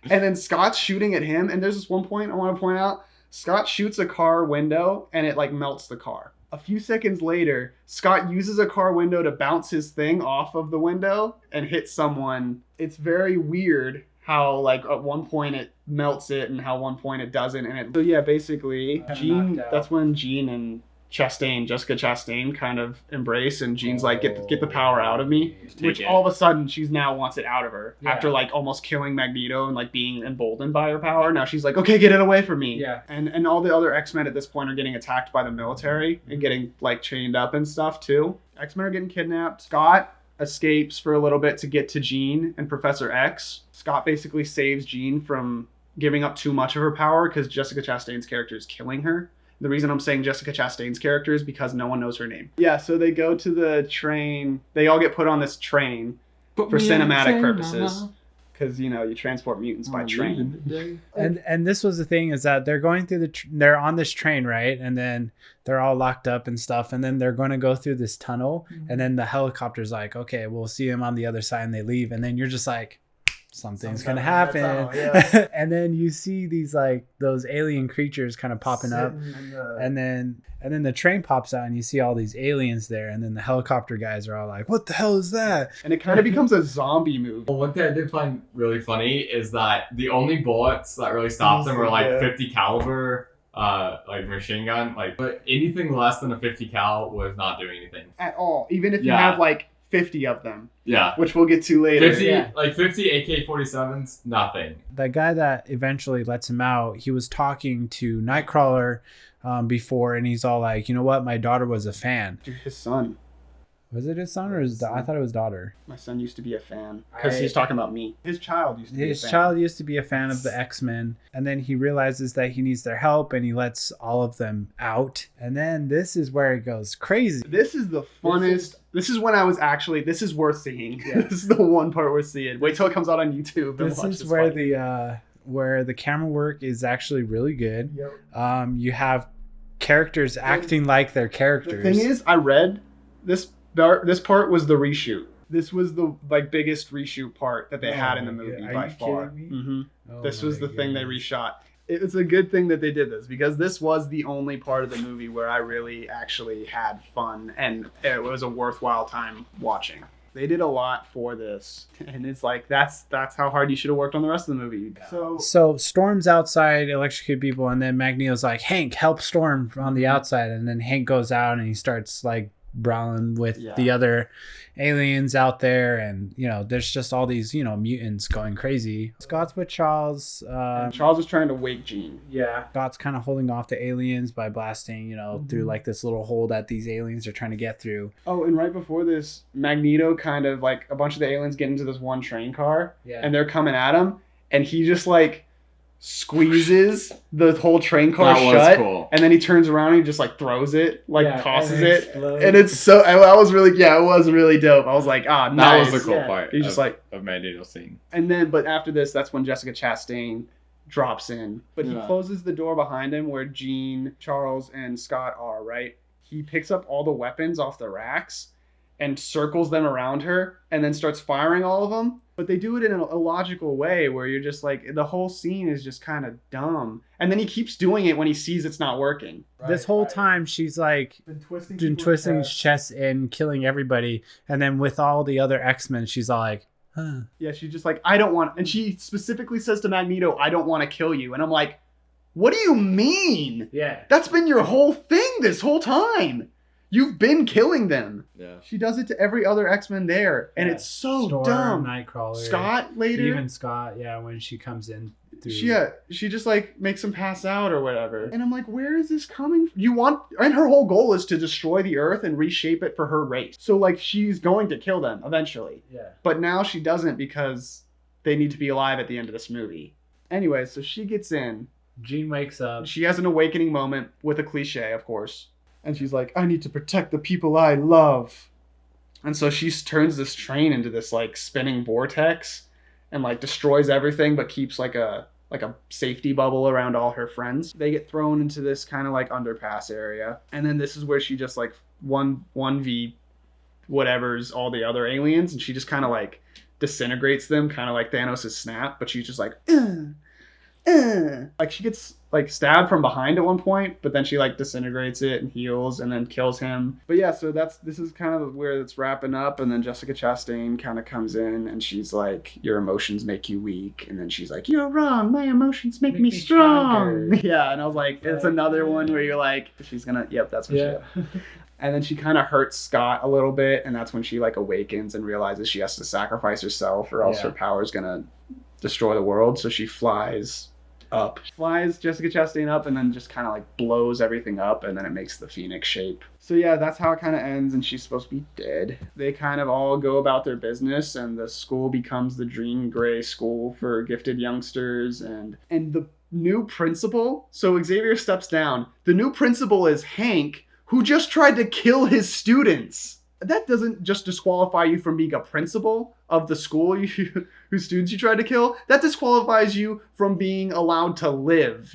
Speaker 1: And then Scott's shooting at him, and there's this one point I want to point out. Scott shoots a car window and it like melts the car. A few seconds later, Scott uses a car window to bounce his thing off of the window and hit someone. It's very weird how like at one point it melts it and how one point it doesn't. And so yeah, basically that's when Jean and Jessica Chastain kind of embrace, and Jean's like, get the power out of me, which all of a sudden she's now wants it out of her after like almost killing Magneto and like being emboldened by her power. Now she's like, okay, get it away from me.
Speaker 3: Yeah.
Speaker 1: And all the other X-Men at this point are getting attacked by the military and getting like chained up and stuff too. X-Men are getting kidnapped. Scott escapes for a little bit to get to Jean and Professor X. Scott basically saves Jean from giving up too much of her power because Jessica Chastain's character is killing her. The reason I'm saying Jessica Chastain's character is because no one knows her name. Yeah, so they go to the train. They all get put on this train for cinematic purposes. Because, you transport mutants by train.
Speaker 3: And this was the thing, is that they're going through they're on this train, right? And then they're all locked up and stuff. And then they're going to go through this tunnel. And then the helicopter's like, okay, we'll see him on the other side, and they leave. And then you're just like, something's gonna happen. And then you see these like those alien creatures kind of popping up, and then the train pops out and you see all these aliens there, and then the helicopter guys are all like, what the hell is that?
Speaker 1: And it kind of becomes a zombie movie.
Speaker 4: Well, one thing I did find really funny is that the only bullets that really stopped them were like 50 caliber like machine gun, but anything less than a 50 cal was not doing anything
Speaker 1: at all, even if you have like 50 of them.
Speaker 4: Yeah.
Speaker 1: Which we'll get to later.
Speaker 4: 50 AK-47s, nothing.
Speaker 3: The guy that eventually lets him out, he was talking to Nightcrawler before, and he's all like, you know what? My daughter was a fan.
Speaker 1: His son.
Speaker 3: Was it his son or his daughter? I thought it was daughter.
Speaker 1: My son used to be a fan because he's talking about me. His child used to be a fan.
Speaker 3: His child used to be a fan of the X-Men, and then he realizes that he needs their help, and he lets all of them out. And then this is where it goes crazy.
Speaker 1: This is the funnest. This is when I was actually. This is worth seeing. Yeah. This is the one part worth seeing. Wait till it comes out on YouTube.
Speaker 3: This is where the camera work is actually really good. Yep. You have characters acting like their characters.
Speaker 1: The thing is, I read this part was the reshoot. This was the biggest reshoot part that they had in the movie by far. Mm-hmm. This was the thing they reshot. It's a good thing that they did this because this was the only part of the movie where I really actually had fun and it was a worthwhile time watching. They did a lot for this, and it's like that's how hard you should have worked on the rest of the movie.
Speaker 3: So Storm's outside, electrocute people, and then Magneto's like, Hank, help Storm on the outside, and then Hank goes out and he starts like brawling with the other aliens out there, and there's just all these mutants going crazy. Scott's with Charles.
Speaker 1: Charles is trying to wake Jean.
Speaker 3: Scott's kind of holding off the aliens by blasting through like this little hole that these aliens are trying to get through.
Speaker 1: Oh, and right before this, Magneto kind of like a bunch of the aliens get into this one train car, and they're coming at him, and he just like squeezes the whole train car shut, cool. And then he turns around and he just like throws it, tosses it, and it's so. I was really, it was really dope. I was like, nice.
Speaker 2: That was the cool part.
Speaker 1: He's just like
Speaker 2: of Magneto scene.
Speaker 1: And then, but after this, that's when Jessica Chastain drops in, but he closes the door behind him where Jean, Charles, and Scott are. Right, he picks up all the weapons off the racks and circles them around her, and then starts firing all of them. But they do it in a logical way where you're just like, the whole scene is just kind of dumb. And then he keeps doing it when he sees it's not working.
Speaker 3: This whole time, she's like been twisting his chest and killing everybody. And then with all the other X-Men, she's all like, huh.
Speaker 1: Yeah, she's just like, I don't want... And she specifically says to Magneto, I don't want to kill you. And I'm like, what do you mean?
Speaker 3: Yeah.
Speaker 1: That's been your whole thing this whole time. You've been killing them. Yeah. She does it to every other X-Men there, and it's so
Speaker 3: Storm,
Speaker 1: dumb.
Speaker 3: Nightcrawler,
Speaker 1: Scott later,
Speaker 3: even Scott, when she comes in.
Speaker 1: She just like makes him pass out or whatever, and I'm like, where is this coming from? And her whole goal is to destroy the Earth and reshape it for her race. So like she's going to kill them eventually. Yeah. But now she doesn't because they need to be alive at the end of this movie. Anyway, so she gets in.
Speaker 3: Jean wakes up.
Speaker 1: She has an awakening moment with a cliche, of course. And she's like, I need to protect the people I love. And so she turns this train into this like spinning vortex and like destroys everything, but keeps like a safety bubble around all her friends. They get thrown into this kind of like underpass area. And then this is where she just like 1v whatever's all the other aliens. And she just kind of like disintegrates them, kind of like Thanos' snap. But she's just like, like she gets like stabbed from behind at one point, but then she like disintegrates it and heals and then kills him. But yeah, so this is kind of where it's wrapping up, and then Jessica Chastain kind of comes in and she's like, your emotions make you weak, and then she's like, you're wrong, my emotions make me strong. Yeah, and I was like, it's another one where you're like, she's gonna, that's what she did. And then she kind of hurts Scott a little bit, and that's when she like awakens and realizes she has to sacrifice herself or else her power is gonna destroy the world. So she flies Jessica Chastain up, and then just kind of like blows everything up, and then it makes the Phoenix shape. So yeah, that's how it kind of ends, and she's supposed to be dead. They kind of all go about their business, and the school becomes the Jean Grey School for gifted youngsters, and the new principal, so Xavier steps down. The new principal is Hank, who just tried to kill his students. That doesn't just disqualify you from being a principal of the school whose students you tried to kill. That disqualifies you from being allowed to live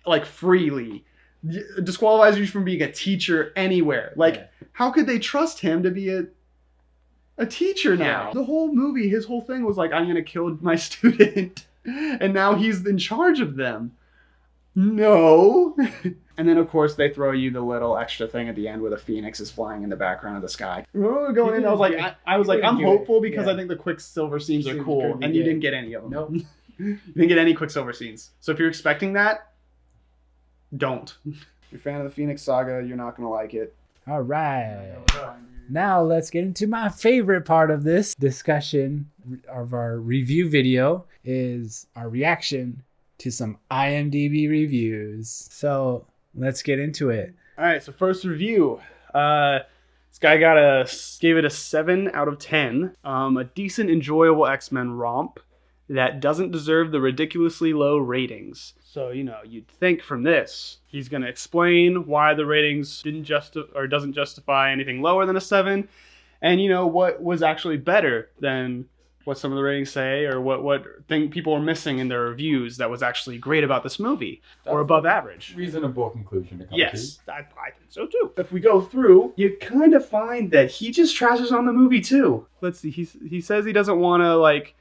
Speaker 1: like freely. It disqualifies you from being a teacher anywhere. Like, how could they trust him to be a teacher now? The whole movie, his whole thing was like, I'm going to kill my student. And now he's in charge of them. No. And then, of course, they throw you the little extra thing at the end where the Phoenix is flying in the background of the sky. Going in, I was like, I'm hopeful because I think the Quicksilver scenes are cool, and you didn't get any of them.
Speaker 3: Nope.
Speaker 1: You didn't get any Quicksilver scenes. So if you're expecting that, don't. If you're a fan of the Phoenix Saga, you're not going to like it.
Speaker 3: All right. Now let's get into my favorite part of this discussion of our review video is our reaction to some IMDb reviews. So let's get into it.
Speaker 1: All right, so first review. This guy gave it a 7 out of 10. A decent, enjoyable X-Men romp that doesn't deserve the ridiculously low ratings. So, you'd think from this, he's going to explain why the ratings doesn't justify anything lower than a 7, and what was actually better than what some of the ratings say, or what thing people are missing in their reviews that was actually great about this movie, or above average.
Speaker 4: Reasonable conclusion to come
Speaker 1: Yes, I think so too. If we go through, you kind of find that he just trashes on the movie too. Let's see, he says he doesn't want to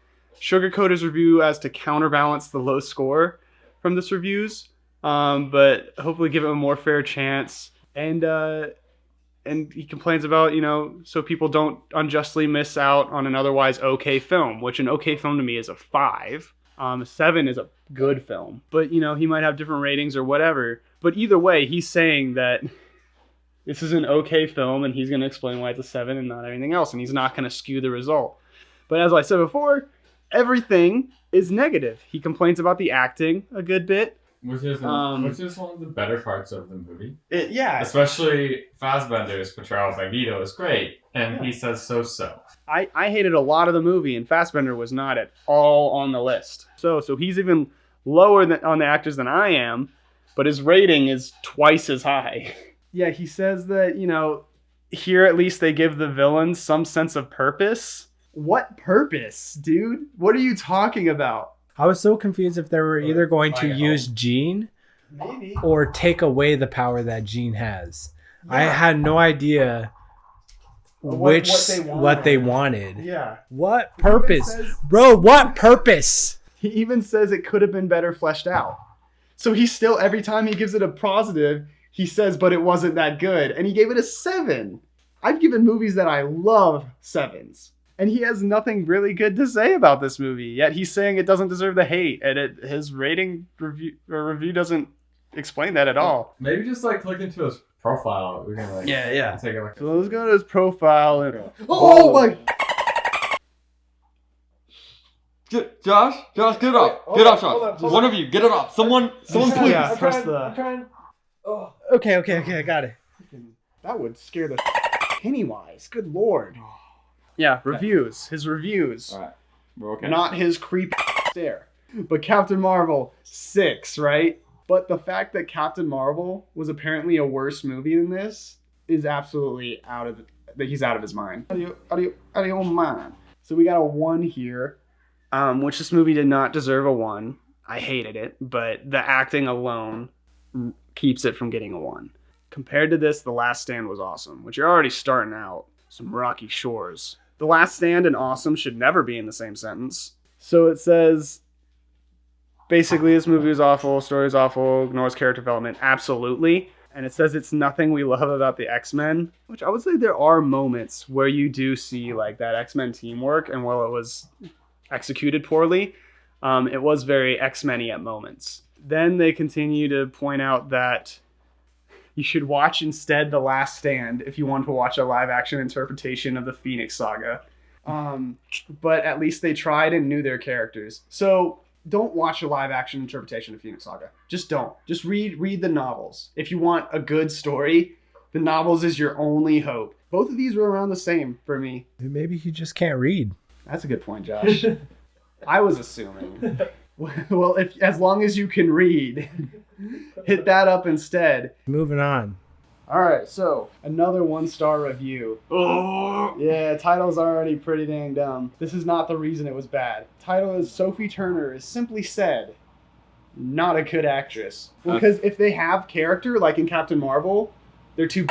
Speaker 1: sugarcoat his review as to counterbalance the low score from this reviews, but hopefully give it a more fair chance. And he complains about, so people don't unjustly miss out on an otherwise okay film, which an okay film to me is a 5. A 7 is a good film. But, he might have different ratings or whatever. But either way, he's saying that this is an okay film, and he's going to explain why it's a 7 and not anything else. And he's not going to skew the result. But as I said before, everything is negative. He complains about the acting a good bit.
Speaker 4: Which is one of the better parts of the movie.
Speaker 1: Yeah.
Speaker 4: Especially Fassbender's portrayal by Vito is great, and he says so.
Speaker 1: I hated a lot of the movie, and Fassbender was not at all on the list. So he's even lower on the actors than I am, but his rating is twice as high. Yeah, he says that, here at least they give the villains some sense of purpose. What purpose, dude? What are you talking about?
Speaker 3: I was so confused if they were either going to use Jean or take away the power that Jean has. Yeah. I had no idea what they wanted.
Speaker 1: Yeah.
Speaker 3: What purpose? Bro, what purpose?
Speaker 1: He even says it could have been better fleshed out. So he still, every time he gives it a positive, he says, but it wasn't that good. And he gave it a 7. I've given movies that I love 7s. And he has nothing really good to say about this movie. Yet he's saying it doesn't deserve the hate. And his rating review doesn't explain that at all.
Speaker 4: Maybe just click into his profile. We can take a look.
Speaker 1: So let's go to his profile. And oh my!
Speaker 2: Josh, get up. Get up, Josh. One of you, get it up. Someone, please.
Speaker 1: Yeah, press
Speaker 3: I'm trying. Oh. Okay, I got it.
Speaker 1: That would scare the Pennywise. Good Lord. Yeah, reviews. His reviews.
Speaker 2: All right. We're okay.
Speaker 1: Not his creep stare. But Captain Marvel, 6, right? But the fact that Captain Marvel was apparently a worse movie than this is absolutely he's out of his mind. Out of your mind. So we got a 1 here, which this movie did not deserve a 1. I hated it, but the acting alone keeps it from getting a 1. Compared to this, The Last Stand was awesome, which you're already starting out some rocky shores. The Last Stand and awesome should never be in the same sentence. So it says, basically, this movie is awful, story is awful, ignores character development. Absolutely. And it says it's nothing we love about the X-Men, which I would say there are moments where you do see that X-Men teamwork, and while it was executed poorly, it was very X-Men-y at moments. Then they continue to point out that you should watch instead The Last Stand if you want to watch a live-action interpretation of the Phoenix Saga. But at least they tried and knew their characters. So don't watch a live-action interpretation of Phoenix Saga. Just don't. Just read the novels. If you want a good story, the novels is your only hope. Both of these were around the same for me.
Speaker 3: Maybe he just can't read.
Speaker 1: That's a good point, Josh. I was assuming. Well, as long as you can read, hit that up instead.
Speaker 3: Moving on.
Speaker 1: All right, so another 1-star review. Oh, yeah, title's already pretty dang dumb. This is not the reason it was bad. Title is Sophie Turner is simply said, not a good actress. Because if they have character, like in Captain Marvel, they're too.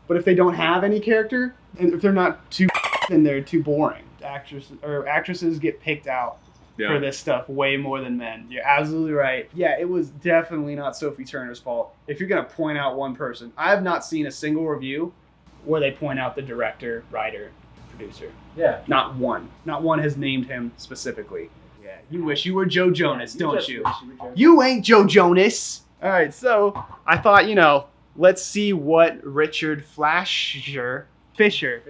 Speaker 1: But if they don't have any character, and if they're not too, then they're too boring. Actresses get picked out. Yeah. For this stuff way more than men. You're absolutely right. Yeah, it was definitely not Sophie Turner's fault. If you're going to point out one person, I have not seen a single review where they point out the director, writer, producer.
Speaker 3: Yeah.
Speaker 1: Not one. Not one has named him specifically. Yeah, you wish you were Joe Jonas, don't you? You ain't Joe Jonas! All right, so I thought, let's see what Richard Fisher thinks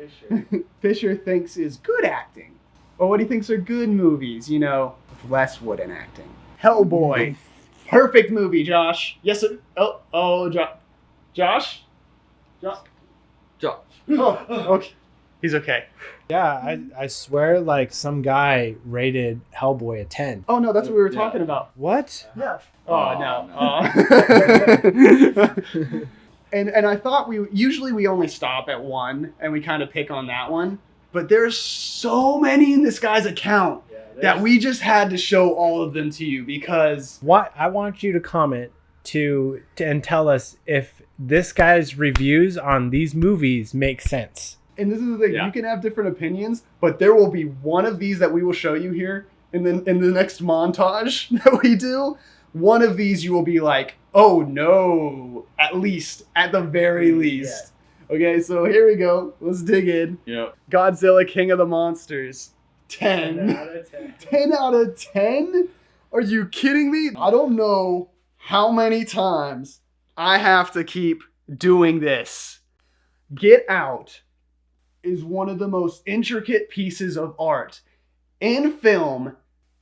Speaker 1: is good acting. Or what he thinks are good movies, with less wooden acting. Hellboy. Perfect movie, Josh. Yes, sir. Josh?
Speaker 2: Josh.
Speaker 1: Oh, okay. He's okay.
Speaker 3: Yeah, I swear, like some guy rated Hellboy a 10.
Speaker 1: Oh no, that's what we were talking about.
Speaker 3: What?
Speaker 1: Yeah.
Speaker 2: Oh,
Speaker 1: no.
Speaker 2: no.
Speaker 1: And I thought we only stop at one and we kind of pick on that one, but there's so many in this guy's account that we just had to show all of them to you because
Speaker 3: What I want you to comment to and tell us if this guy's reviews on these movies make sense.
Speaker 1: and this is the thing, you can have different opinions, but there will be one of these that we will show you here in the next montage that we do. One of these you will be like, oh no, at the very least. Okay, so here we go. Let's dig in.
Speaker 2: Yep.
Speaker 1: Godzilla King of the Monsters. 10. 10 out of 10? Are you kidding me? I don't know how many times I have to keep doing this. Get Out is one of the most intricate pieces of art in film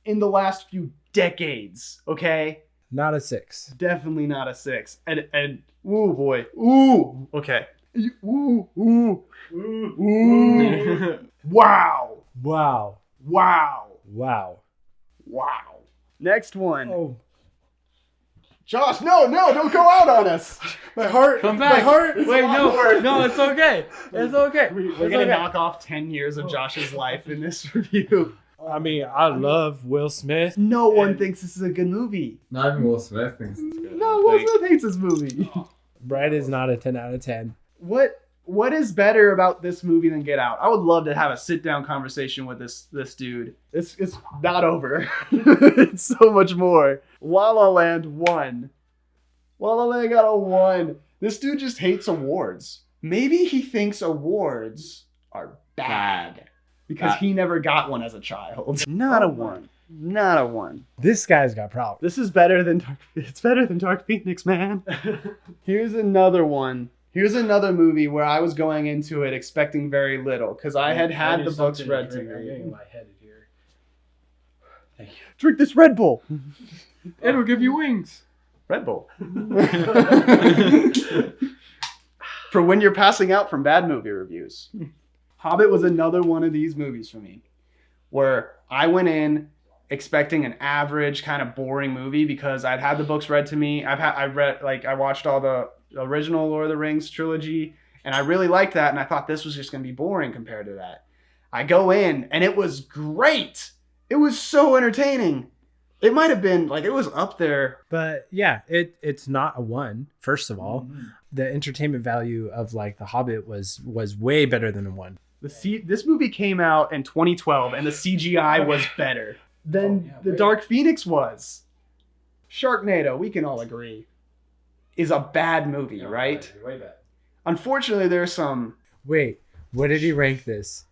Speaker 1: in the last few decades, okay?
Speaker 3: Not a 6.
Speaker 1: Definitely not a 6. And ooh boy. Ooh. Okay. Ooh. Wow.
Speaker 3: Wow.
Speaker 1: Wow.
Speaker 3: Wow.
Speaker 1: Wow. Next one.
Speaker 3: Oh.
Speaker 1: Josh, no, don't go out on us. My heart.
Speaker 2: Come back.
Speaker 1: My heart.
Speaker 2: Wait, no, it's okay. It's okay.
Speaker 1: We're gonna knock off 10 years of Josh's life in this review.
Speaker 3: I mean, I love Will Smith.
Speaker 1: No one thinks this is a good movie.
Speaker 4: Not even Will Smith thinks it's good.
Speaker 1: No, Will Smith hates this movie.
Speaker 3: Brett is not a 10 out of 10.
Speaker 1: What is better about this movie than Get Out? I would love to have a sit-down conversation with this dude. It's not over. It's so much more. La La Land won. La La Land got a 1. This dude just hates awards. Maybe he thinks awards are bad because he never got one as a child. Not a 1. Not a 1.
Speaker 3: This guy's got problems.
Speaker 1: This is better than Dark Phoenix, man. Here's another one. Here's another movie where I was going into it expecting very little because I had the books read to me.
Speaker 3: I'm getting lightheaded here.
Speaker 1: Thank you. Drink this Red Bull.
Speaker 2: It'll give you wings.
Speaker 1: Red Bull. For when you're passing out from bad movie reviews. Hobbit was another one of these movies for me where I went in expecting an average kind of boring movie because I'd had the books read to me. I watched all the original Lord of the Rings trilogy and I really liked that and I thought this was just going to be boring compared to that. I go in and it was great. It was so entertaining. It might have been it was up there.
Speaker 3: But yeah, it's not a 1, first of all. Mm-hmm. The entertainment value of The Hobbit was way better than a 1.
Speaker 1: This movie came out in 2012 and the CGI was better than the Dark Phoenix was. Sharknado, we can all agree, is a bad movie, right?
Speaker 4: Way bad.
Speaker 1: Unfortunately, there's some...
Speaker 3: Wait, what did he rank this?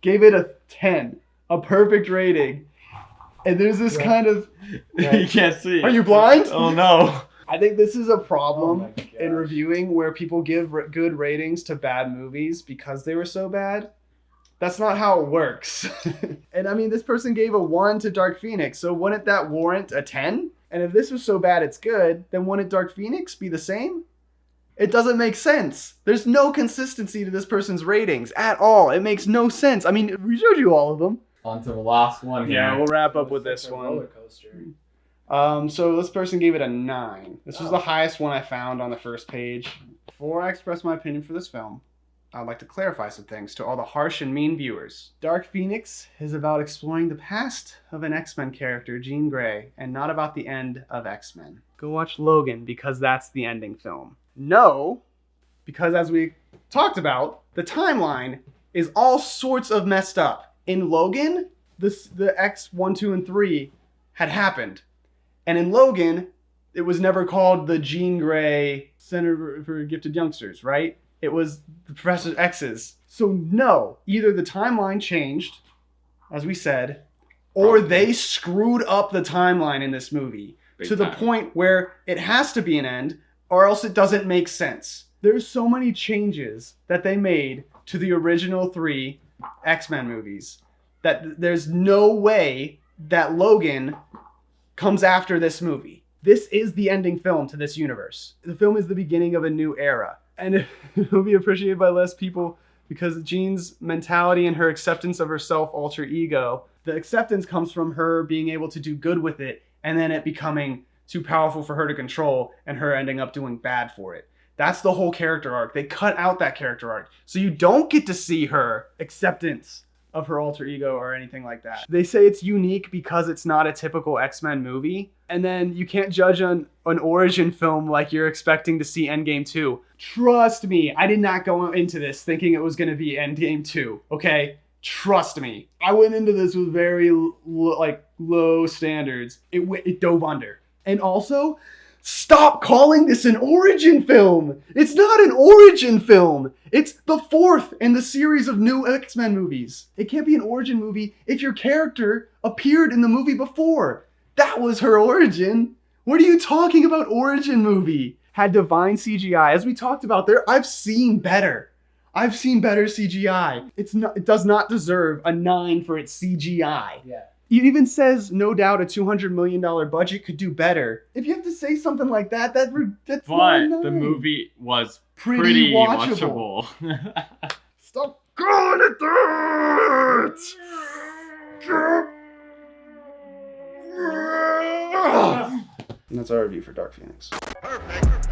Speaker 1: Gave it a 10, a perfect rating. And there's this kind of...
Speaker 2: You can't see.
Speaker 1: Are you blind?
Speaker 2: Oh no.
Speaker 1: I think this is a problem in reviewing where people give good ratings to bad movies because they were so bad. That's not how it works. And I mean, this person gave a 1 to Dark Phoenix, so wouldn't that warrant a 10? And if this was so bad it's good, then wouldn't Dark Phoenix be the same? It doesn't make sense. There's no consistency to this person's ratings at all. It makes no sense. I mean, we showed you all of them.
Speaker 4: On to the last one here.
Speaker 1: Yeah, we'll wrap up with this one.
Speaker 3: Roller coaster.
Speaker 1: So this person gave it a 9. This was the highest one I found on the first page. Before I express my opinion for this film, I'd like to clarify some things to all the harsh and mean viewers. Dark Phoenix is about exploring the past of an X-Men character, Jean Grey, and not about the end of X-Men. Go watch Logan because that's the ending film. No, because as we talked about, the timeline is all sorts of messed up. In Logan, the X 1, 2, and 3 had happened. And in Logan, it was never called the Jean Grey Center for Gifted Youngsters, right? It was the Professor X's. So no, either the timeline changed, as we said, or they screwed up the timeline in this movie to the point where it has to be an end, or else it doesn't make sense. There's so many changes that they made to the original 3 X-Men movies that there's no way that Logan comes after this movie. This is the ending film to this universe. The film is the beginning of a new era. And it'll be appreciated by less people because Jean's mentality and her acceptance of herself alter ego, the acceptance comes from her being able to do good with it and then it becoming too powerful for her to control and her ending up doing bad for it. That's the whole character arc. They cut out that character arc. So you don't get to see her acceptance of her alter ego or anything like that. They say it's unique because it's not a typical X-Men movie. And then you can't judge an origin film like you're expecting to see Endgame 2. Trust me, I did not go into this thinking it was going to be Endgame 2, okay? Trust me. I went into this with very low standards. It dove under. And also, stop calling this an origin film. It's not an origin film. It's the fourth in the series of new X-Men movies. It can't be an origin movie if your character appeared in the movie before. That was her origin. What are you talking about origin movie? Had divine CGI. As we talked about there, I've seen better. I've seen better CGI. It does not deserve a 9 for its CGI.
Speaker 3: Yeah.
Speaker 1: It even says, no doubt, a $200 million budget could do better. If you have to say something like that, that's
Speaker 4: But the movie was pretty watchable.
Speaker 1: Stop calling it that! And that's our review for Dark Phoenix.
Speaker 5: Perfect.